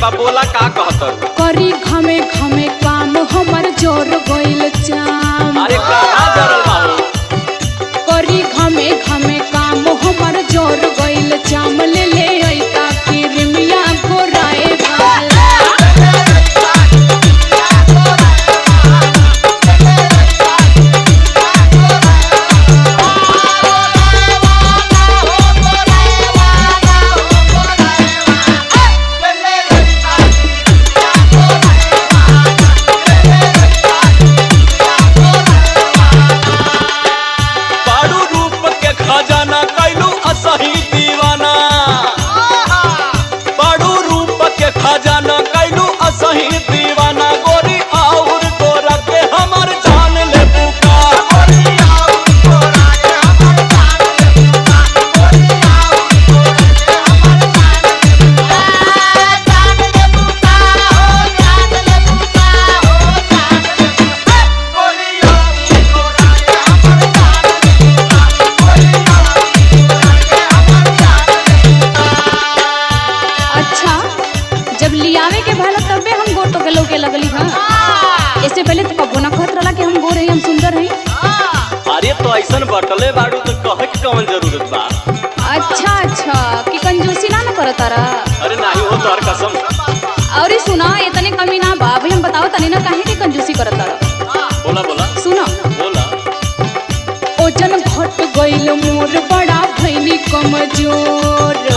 बा बोला का कहत करी घमे घमे काम हमर जोर गइल चाम। अरे कहाँ जरल बा हो? करी घमे घमे काम हमर जोर गइल चाम। ले ले ऐता किरमिया गोराए वाला। इससे पहले तो कबो ना कहत रहला कि हम गोर हई हम सुंदर हई। अरे तो ऐसन बटले बाड़ू तो कहे के कौन जरूरत बा? अच्छा कि कंजूसी ना करत तारा? अरे नहीं हो तोहर कसम। और सुना इतने कमी ना बा भाई हम बताओ तनी ना काहे के कंजूसी करत तारा? बोला बोला सुना बोला। ओजन घट गइल मोर बड़ा भइनी कमजोर।